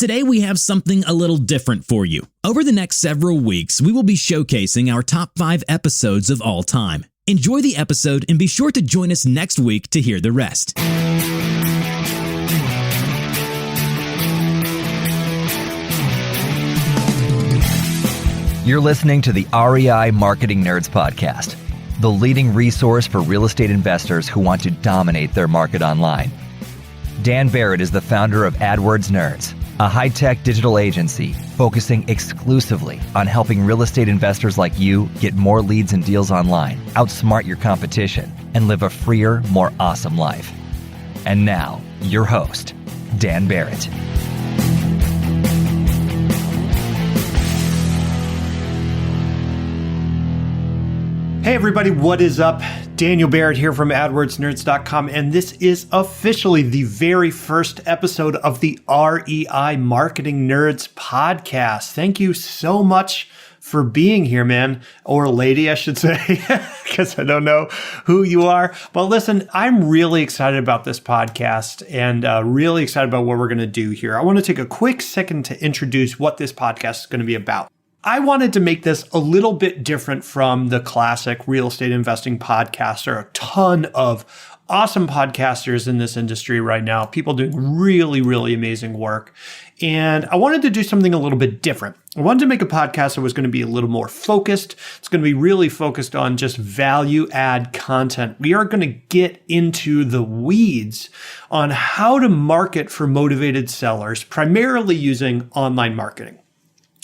Today we have something a little different for you. Over the next several weeks, we will be showcasing our top 5 episodes of all time. Enjoy the episode and be sure to join us next week to hear the rest. You're listening to the REI Marketing Nerds Podcast, the leading resource for real estate investors who want to dominate their market online. Dan Barrett is the founder of AdWords Nerds, a high-tech digital agency focusing exclusively on helping real estate investors like you get more leads and deals online, outsmart your competition, and live a freer, more awesome life. And now, your host, Dan Barrett. Hey everybody, what is up? Daniel Barrett here from AdWordsNerds.com, and this is officially the very first episode of the REI Marketing Nerds podcast. Thank you so much for being here, man, or lady, I should say, because I don't know who you are. But listen, I'm really excited about this podcast and really excited about what we're going to do here. I want to take a quick second to introduce what this podcast is going to be about. I wanted to make this a little bit different from the classic real estate investing podcast. There are a ton of awesome podcasters in this industry right now, people doing really, really amazing work. And I wanted to do something a little bit different. I wanted to make a podcast that was going to be a little more focused. It's going to be really focused on just value add content. We are going to get into the weeds on how to market for motivated sellers, primarily using online marketing.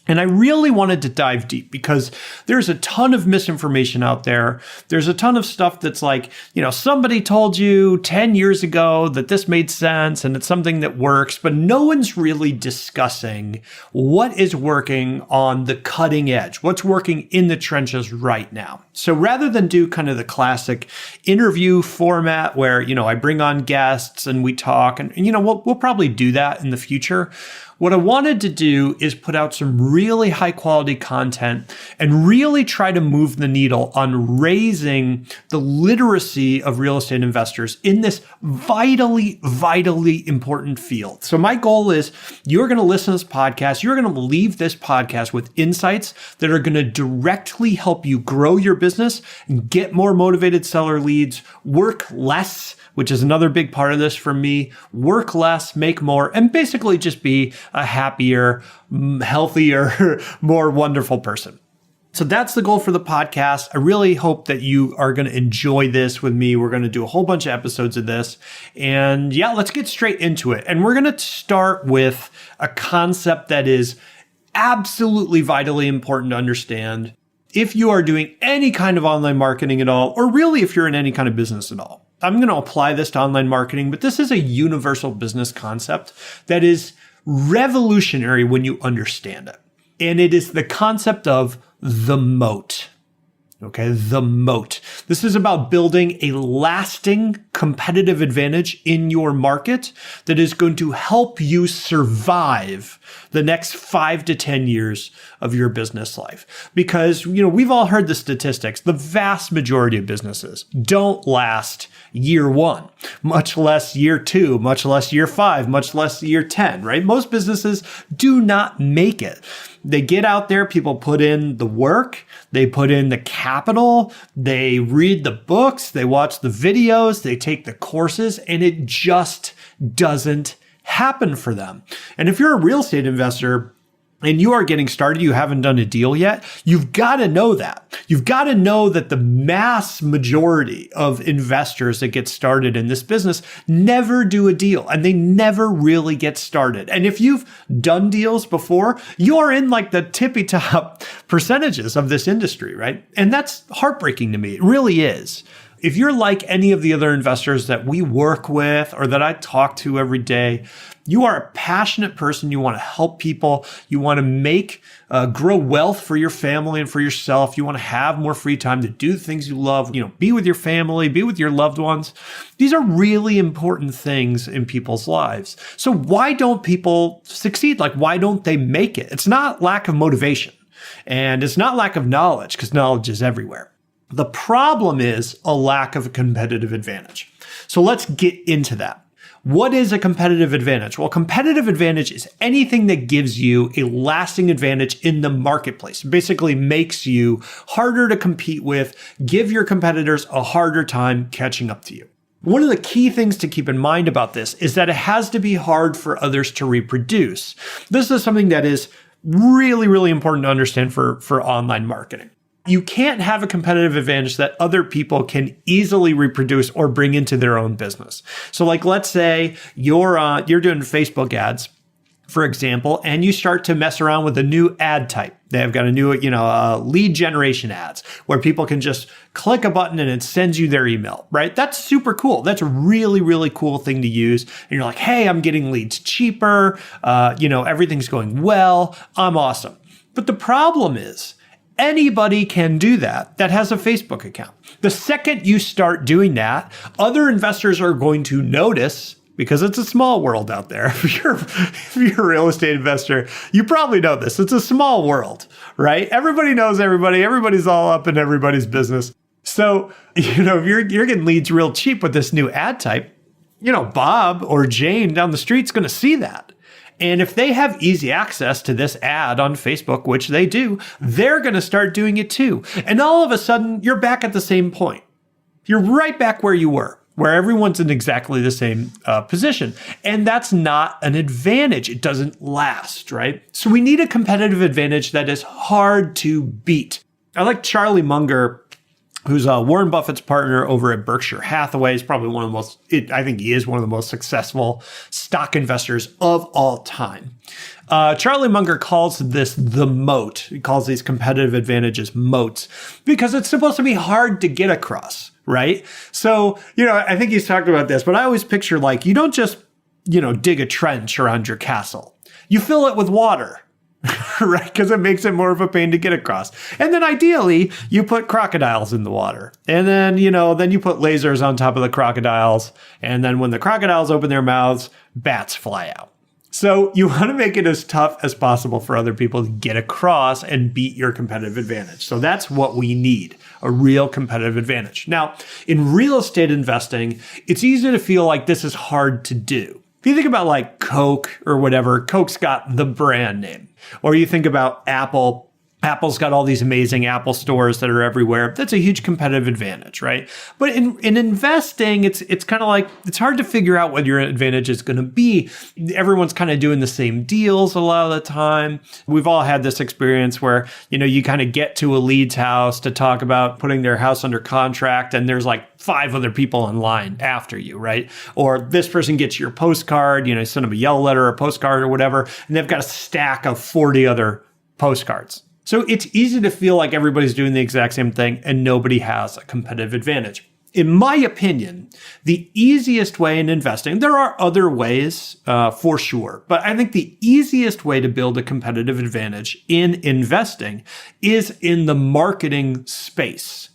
And I really wanted to dive deep because there's a ton of misinformation out there. There's a ton of stuff that's like, somebody told you 10 years ago that this made sense and it's something that works, but no one's really discussing what is working on the cutting edge, what's working in the trenches right now. So rather than do kind of the classic interview format where, I bring on guests and we talk and we'll probably do that in the future. What I wanted to do is put out some really high quality content and really try to move the needle on raising the literacy of real estate investors in this vitally, vitally important field. So my goal is you're going to listen to this podcast. You're going to leave this podcast with insights that are going to directly help you grow your business and get more motivated seller leads, work less, which is another big part of this for me, work less, make more, and basically just be a happier, healthier, more wonderful person. So that's the goal for the podcast. I really hope that you are going to enjoy this with me. We're going to do a whole bunch of episodes of this. And yeah, let's get straight into it. And we're going to start with a concept that is absolutely vitally important to understand if you are doing any kind of online marketing at all, or really if you're in any kind of business at all. I'm going to apply this to online marketing, but this is a universal business concept that is revolutionary when you understand it. And it is the concept of the moat. Okay, the moat. This is about building a lasting competitive advantage in your market that is going to help you survive the next 5 to 10 years of your business life. Because, we've all heard the statistics. The vast majority of businesses don't last year 1, much less year 2, much less year 5, much less year 10, right? Most businesses do not make it. They get out there, people put in the work, they put in the capital, they read the books, they watch the videos, they take the courses, and it just doesn't happen for them. And if you're a real estate investor and you are getting started, you haven't done a deal yet, you've got to know that. You've got to know that the mass majority of investors that get started in this business never do a deal and they never really get started. And if you've done deals before, you are in like the tippy top percentages of this industry, right? And that's heartbreaking to me. It really is. If you're like any of the other investors that we work with or that I talk to every day, you are a passionate person. You want to help people. You want to grow wealth for your family and for yourself. You want to have more free time to do things you love, be with your family, be with your loved ones. These are really important things in people's lives. So why don't people succeed? Like, why don't they make it? It's not lack of motivation and it's not lack of knowledge because knowledge is everywhere. The problem is a lack of a competitive advantage. So let's get into that. What is a competitive advantage? Well, competitive advantage is anything that gives you a lasting advantage in the marketplace. It basically makes you harder to compete with, give your competitors a harder time catching up to you. One of the key things to keep in mind about this is that it has to be hard for others to reproduce. This is something that is really, really important to understand for online marketing. You can't have a competitive advantage that other people can easily reproduce or bring into their own business. So like, let's say you're doing Facebook ads, for example, and you start to mess around with a new ad type. They've got a new, lead generation ads where people can just click a button and it sends you their email, right? That's super cool. That's a really, really cool thing to use. And you're like, hey, I'm getting leads cheaper. Everything's going well. I'm awesome. But the problem is, anybody can do that has a Facebook account. The second you start doing that, other investors are going to notice, because it's a small world out there. If you're a real estate investor, you probably know this. It's a small world, right? Everybody knows everybody. Everybody's all up in everybody's business. So, if you're getting leads real cheap with this new ad type, Bob or Jane down the street's going to see that. And if they have easy access to this ad on Facebook, which they do, they're going to start doing it too. And all of a sudden, you're back at the same point. You're right back where you were, where everyone's in exactly the same position. And that's not an advantage. It doesn't last, right? So we need a competitive advantage that is hard to beat. I like Charlie Munger, who's Warren Buffett's partner over at Berkshire Hathaway. He's probably I think he is one of the most successful stock investors of all time. Charlie Munger calls this the moat. He calls these competitive advantages moats because it's supposed to be hard to get across, right? So, I think he's talked about this, but I always picture you don't just, dig a trench around your castle. You fill it with water. Right? Because it makes it more of a pain to get across. And then ideally, you put crocodiles in the water. And then, then you put lasers on top of the crocodiles. And then when the crocodiles open their mouths, bats fly out. So you want to make it as tough as possible for other people to get across and beat your competitive advantage. So that's what we need, a real competitive advantage. Now, in real estate investing, it's easy to feel like this is hard to do. If you think about Coke or whatever, Coke's got the brand name. Or you think about Apple. Apple's got all these amazing Apple stores that are everywhere. That's a huge competitive advantage, right? But in investing, it's kind of it's hard to figure out what your advantage is going to be. Everyone's kind of doing the same deals a lot of the time. We've all had this experience where, you kind of get to a lead's house to talk about putting their house under contract, and there's 5 other people in line after you, right? Or this person gets your postcard, send them a yellow letter or a postcard or whatever, and they've got a stack of 40 other postcards. So it's easy to feel like everybody's doing the exact same thing and nobody has a competitive advantage. In my opinion, the easiest way in investing, there are other ways for sure, but I think the easiest way to build a competitive advantage in investing is in the marketing space.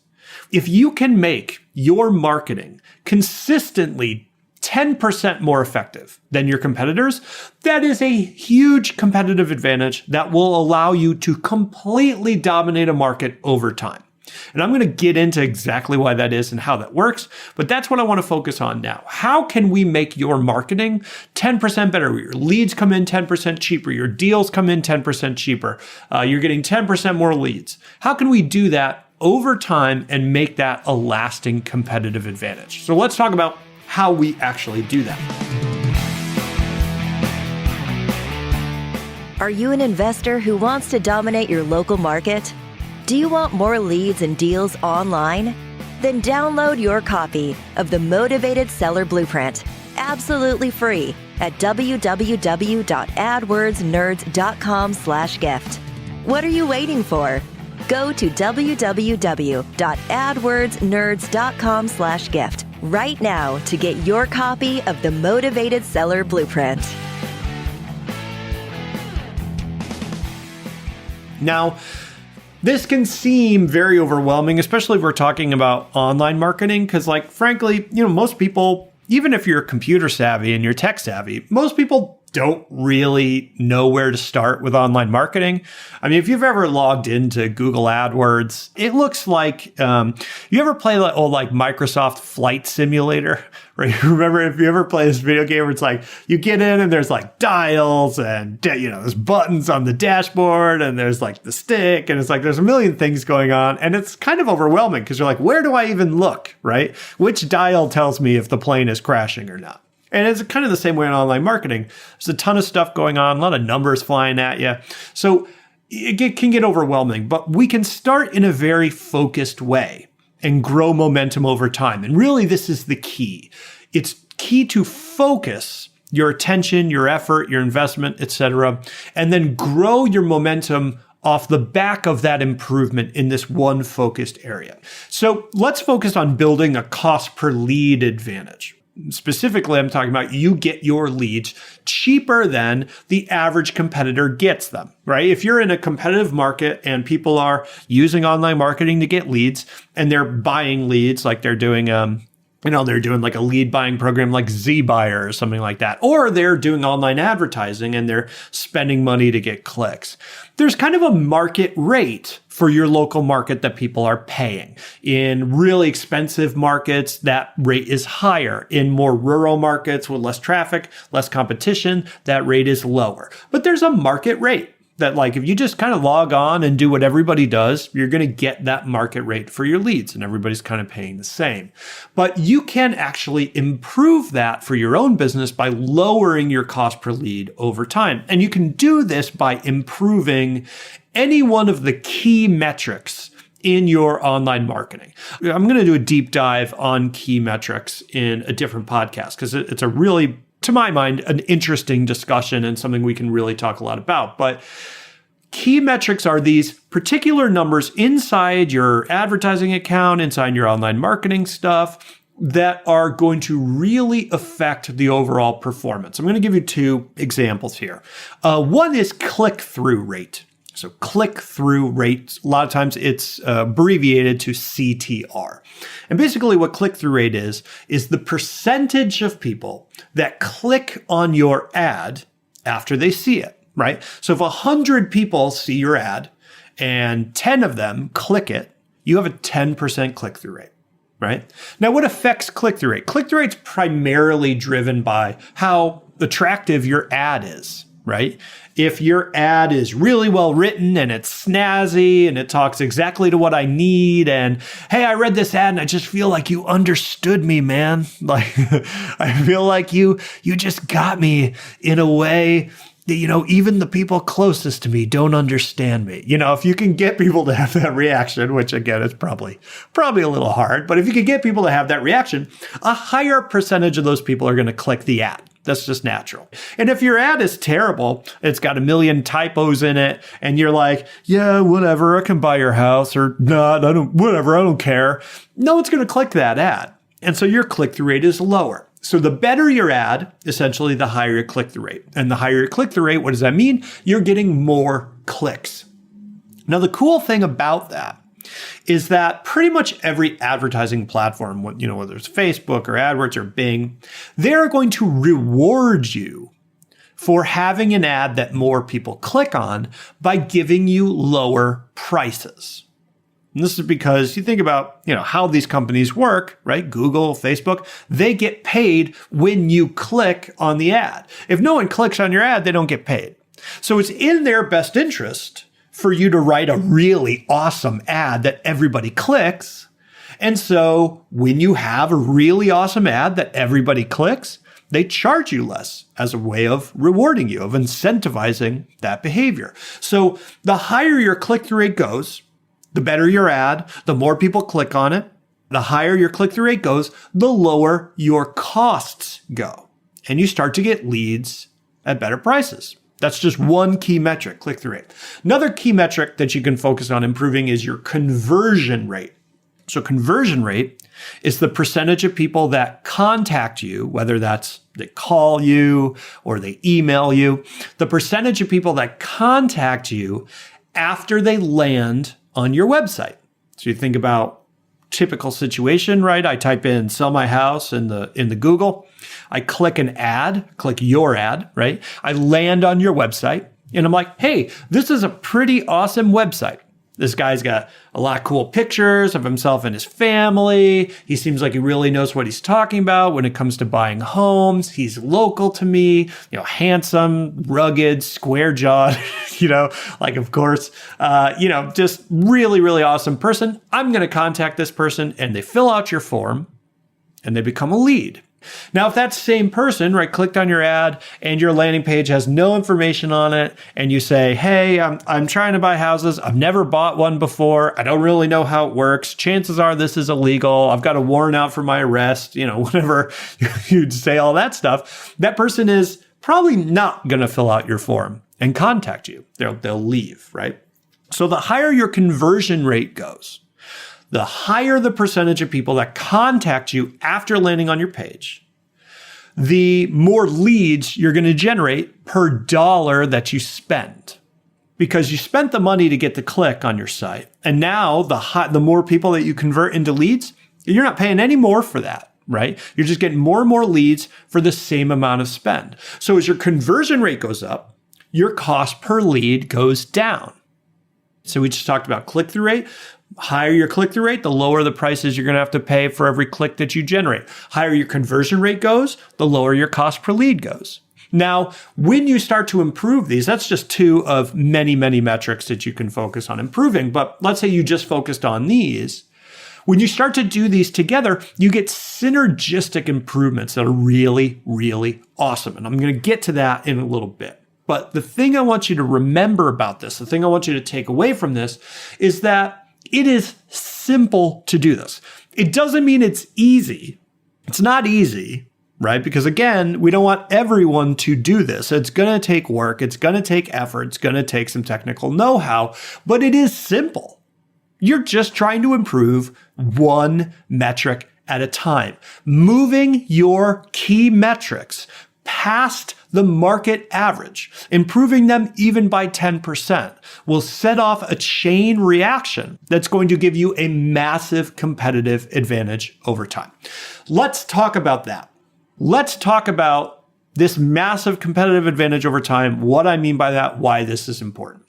If you can make your marketing consistently 10% more effective than your competitors, that is a huge competitive advantage that will allow you to completely dominate a market over time. And I'm going to get into exactly why that is and how that works, but that's what I want to focus on now. How can we make your marketing 10% better? Your leads come in 10% cheaper, your deals come in 10% cheaper, you're getting 10% more leads. How can we do that over time and make that a lasting competitive advantage? So let's talk about how we actually do that. Are you an investor who wants to dominate your local market? Do you want more leads and deals online? Then download your copy of the Motivated Seller Blueprint, absolutely free, at www.adwordsnerds.com/gift. What are you waiting for? Go to www.adwordsnerds.com/gift right now to get your copy of the Motivated Seller Blueprint. Now, this can seem very overwhelming, especially if we're talking about online marketing, because frankly, most people, even if you're computer savvy and you're tech savvy, most people don't really know where to start with online marketing. I mean, if you've ever logged into Google AdWords, it looks like, you ever play like old like Microsoft Flight Simulator, right? Remember if you ever play this video game where it's like, you get in and there's like dials and, there's buttons on the dashboard and there's like the stick and it's like, there's a million things going on. And it's kind of overwhelming because you're like, where do I even look, right? Which dial tells me if the plane is crashing or not? And it's kind of the same way in online marketing. There's a ton of stuff going on, a lot of numbers flying at you. So it can get overwhelming, but we can start in a very focused way and grow momentum over time. And really, this is the key. It's key to focus your attention, your effort, your investment, etc., and then grow your momentum off the back of that improvement in this one focused area. So let's focus on building a cost per lead advantage. Specifically, I'm talking about you get your leads cheaper than the average competitor gets them, right? If you're in a competitive market and people are using online marketing to get leads and they're buying leads, like they're doing, they're doing like a lead buying program like ZBuyer or something like that, or they're doing online advertising and they're spending money to get clicks. There's kind of a market rate for your local market that people are paying. In really expensive markets, that rate is higher. In more rural markets with less traffic, less competition, that rate is lower. But there's a market rate that, like, if you just kind of log on and do what everybody does, you're going to get that market rate for your leads and everybody's kind of paying the same. But you can actually improve that for your own business by lowering your cost per lead over time. And you can do this by improving any one of the key metrics in your online marketing. I'm going to do a deep dive on key metrics in a different podcast because it's a really, to my mind, an interesting discussion and something we can really talk a lot about. But key metrics are these particular numbers inside your advertising account, inside your online marketing stuff that are going to really affect the overall performance. I'm going to give you two examples here. One is click-through rate. So click-through rate, a lot of times it's abbreviated to CTR. And basically what click-through rate is the percentage of people that click on your ad after they see it, right? So if 100 people see your ad and 10 of them click it, you have a 10% click-through rate, right? Now, what affects click-through rate? Click-through rate's primarily driven by how attractive your ad is, right? If your ad is really well written and it's snazzy and it talks exactly to what I need and, hey, I read this ad and I just feel like you understood me, man. Like, I feel like you just got me in a way that, even the people closest to me don't understand me. If you can get people to have that reaction, which again is probably a little hard, but if you can get people to have that reaction, a higher percentage of those people are going to click the ad. That's just natural. And if your ad is terrible, it's got a million typos in it, and you're like, yeah, whatever, I can buy your house, or not, I don't care. No one's going to click that ad. And so your click-through rate is lower. So the better your ad, essentially, the higher your click-through rate. And the higher your click-through rate, what does that mean? You're getting more clicks. Now, the cool thing about that is that pretty much every advertising platform, whether it's Facebook or AdWords or Bing, they're going to reward you for having an ad that more people click on by giving you lower prices. And this is because you think about, how these companies work, right? Google, Facebook, they get paid when you click on the ad. If no one clicks on your ad, they don't get paid. So it's in their best interest for you to write a really awesome ad that everybody clicks. And so when you have a really awesome ad that everybody clicks, they charge you less as a way of rewarding you, of incentivizing that behavior. So the higher your click-through rate goes, the better your ad, the more people click on it. The higher your click-through rate goes, the lower your costs go. And you start to get leads at better prices. That's just one key metric, click-through rate. Another key metric that you can focus on improving is your conversion rate. So conversion rate is the percentage of people that contact you, whether that's they call you or they email you, the percentage of people that contact you after they land on your website. So you think about typical situation, right? I type in sell my house in the Google. I click an ad, click your ad, right? I land on your website and I'm like, hey, this is a pretty awesome website. This guy's got a lot of cool pictures of himself and his family. He seems like he really knows what he's talking about when it comes to buying homes. He's local to me, handsome, rugged, square jawed, of course, just really, really awesome person. I'm going to contact this person, and they fill out your form and they become a lead. Now, if that same person, right, clicked on your ad and your landing page has no information on it, and you say, hey, I'm trying to buy houses. I've never bought one before. I don't really know how it works. Chances are this is illegal. I've got a warrant out for my arrest, whatever you'd say, all that stuff. That person is probably not going to fill out your form and contact you. They'll leave, right? So the higher your conversion rate goes, the higher the percentage of people that contact you after landing on your page, the more leads you're going to generate per dollar that you spend. Because you spent the money to get the click on your site. And now the more people that you convert into leads, you're not paying any more for that, right? You're just getting more and more leads for the same amount of spend. So as your conversion rate goes up, your cost per lead goes down. So we just talked about click-through rate. Higher your click-through rate, the lower the prices you're going to have to pay for every click that you generate. Higher your conversion rate goes, the lower your cost per lead goes. Now, when you start to improve these, that's just two of many, many metrics that you can focus on improving. But let's say you just focused on these. When you start to do these together, you get synergistic improvements that are really, really awesome. And I'm going to get to that in a little bit. But the thing I want you to remember about this, the thing I want you to take away from this is that it is simple to do this. It doesn't mean it's easy. It's not easy, right? Because again, we don't want everyone to do this. It's going to take work. It's going to take effort. It's going to take some technical know-how, but it is simple. You're just trying to improve one metric at a time, moving your key metrics past the market average, improving them even by 10%, will set off a chain reaction that's going to give you a massive competitive advantage over time. Let's talk about that. Let's talk about this massive competitive advantage over time, what I mean by that, why this is important.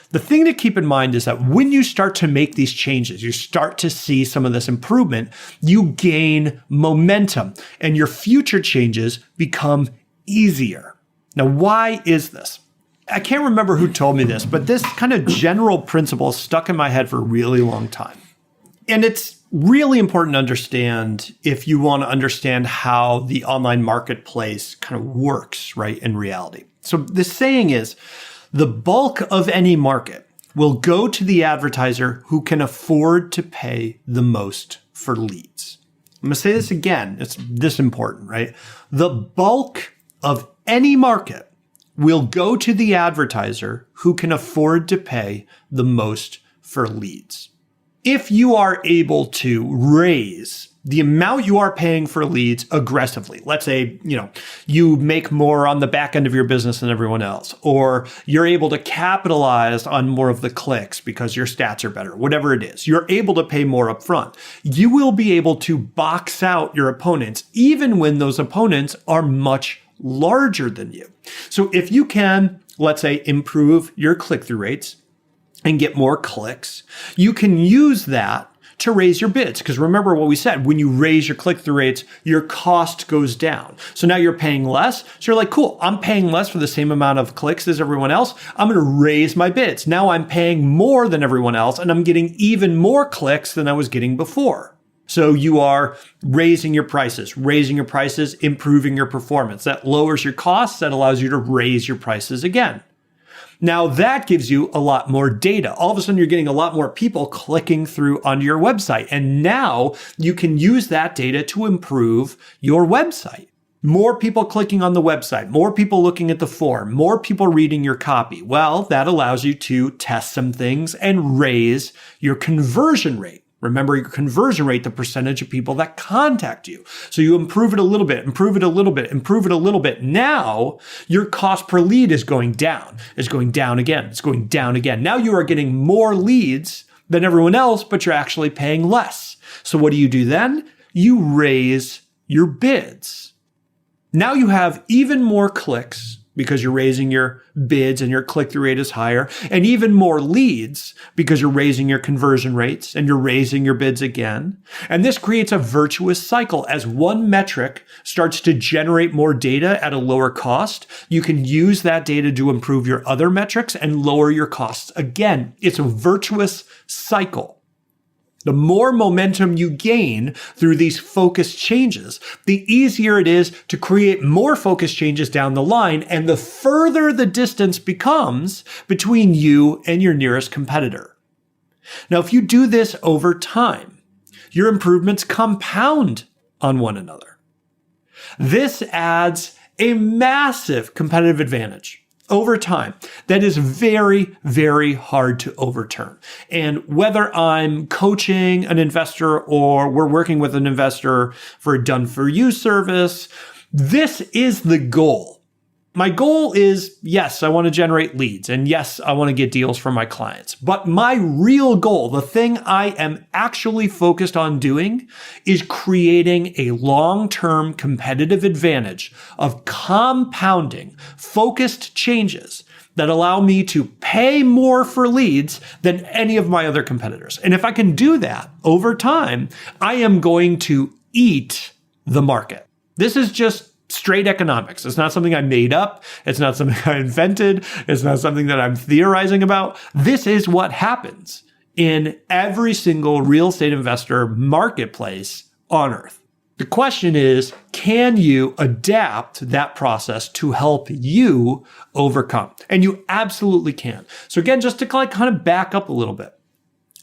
The thing to keep in mind is that when you start to make these changes, you start to see some of this improvement, you gain momentum and your future changes become easier. Now, why is this? I can't remember who told me this, but this kind of general principle stuck in my head for a really long time. And it's really important to understand if you want to understand how the online marketplace kind of works, right, in reality. So the saying is, the bulk of any market will go to the advertiser who can afford to pay the most for leads. I'm going to say this again. It's this important, right? The bulk of any market will go to the advertiser who can afford to pay the most for leads. If you are able to raise the amount you are paying for leads aggressively, let's say, you make more on the back end of your business than everyone else, or you're able to capitalize on more of the clicks because your stats are better, whatever it is, you're able to pay more upfront. You will be able to box out your opponents, even when those opponents are much larger than you. So if you can, let's say, improve your click-through rates and get more clicks, you can use that to raise your bids. Because remember what we said, when you raise your click-through rates, your cost goes down. So now you're paying less. So you're like, cool, I'm paying less for the same amount of clicks as everyone else. I'm going to raise my bids. Now I'm paying more than everyone else, and I'm getting even more clicks than I was getting before. So you are raising your prices, improving your performance. That lowers your costs. That allows you to raise your prices again. Now that gives you a lot more data. All of a sudden, you're getting a lot more people clicking through onto your website. And now you can use that data to improve your website. More people clicking on the website, more people looking at the form, more people reading your copy. Well, that allows you to test some things and raise your conversion rate. Remember your conversion rate, the percentage of people that contact you. So you improve it a little bit, improve it a little bit, improve it a little bit. Now your cost per lead is going down. It's going down again. It's going down again. Now you are getting more leads than everyone else, but you're actually paying less. So what do you do then? You raise your bids. Now you have even more clicks because you're raising your bids and your click-through rate is higher, and even more leads because you're raising your conversion rates and you're raising your bids again. And this creates a virtuous cycle. As one metric starts to generate more data at a lower cost, you can use that data to improve your other metrics and lower your costs. Again, it's a virtuous cycle. The more momentum you gain through these focus changes, the easier it is to create more focus changes down the line, and the further the distance becomes between you and your nearest competitor. Now, if you do this over time, your improvements compound on one another. This adds a massive competitive advantage over time that is very, very hard to overturn. And whether I'm coaching an investor or we're working with an investor for a done-for-you service, this is the goal. My goal is, yes, I want to generate leads, and yes, I want to get deals from my clients. But my real goal, the thing I am actually focused on doing, is creating a long-term competitive advantage of compounding focused changes that allow me to pay more for leads than any of my other competitors. And if I can do that over time, I am going to eat the market. This is just straight economics. It's not something I made up. It's not something I invented. It's not something that I'm theorizing about. This is what happens in every single real estate investor marketplace on earth. The question is, can you adapt that process to help you overcome? And you absolutely can. So again, just to kind of back up a little bit.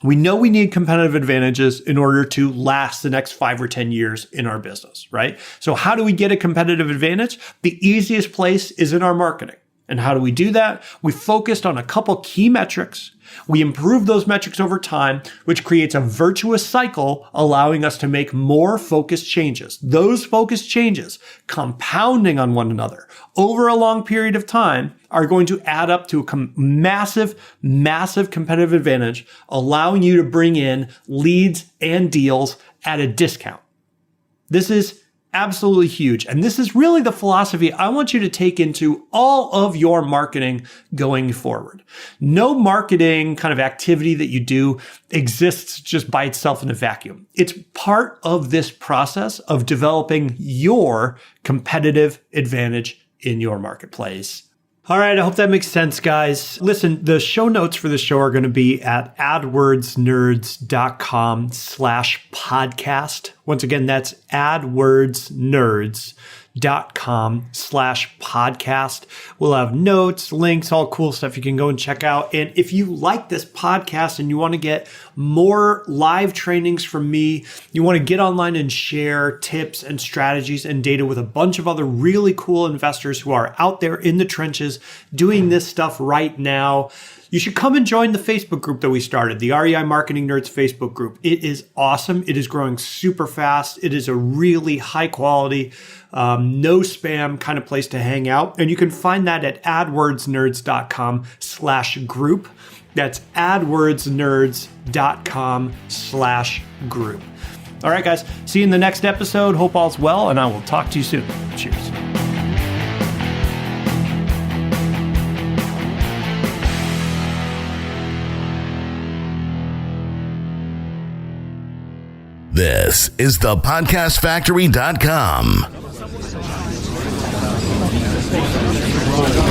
We know we need competitive advantages in order to last the next 5 or 10 years in our business, right? So how do we get a competitive advantage? The easiest place is in our marketing. And how do we do that? We focused on a couple key metrics. We improve those metrics over time, which creates a virtuous cycle, allowing us to make more focused changes. Those focused changes, compounding on one another over a long period of time, are going to add up to a massive competitive advantage, allowing you to bring in leads and deals at a discount. This is absolutely huge. And this is really the philosophy I want you to take into all of your marketing going forward. No marketing kind of activity that you do exists just by itself in a vacuum. It's part of this process of developing your competitive advantage in your marketplace. All right, I hope that makes sense, guys. Listen, the show notes for the show are going to be at adwordsnerds.com/podcast. Once again, that's adwordsnerds.com/podcast. We'll have notes, links, all cool stuff you can go and check out. And if you like this podcast and you want to get more live trainings from me, you want to get online and share tips and strategies and data with a bunch of other really cool investors who are out there in the trenches doing this stuff right now, you should come and join the Facebook group that we started, the REI Marketing Nerds Facebook group. It is awesome. It is growing super fast. It is a really high quality, no spam kind of place to hang out. And you can find that at adwordsnerds.com/group. That's adwordsnerds.com/group. All right, guys. See you in the next episode. Hope all's well, and I will talk to you soon. Cheers. This is thepodcastfactory.com.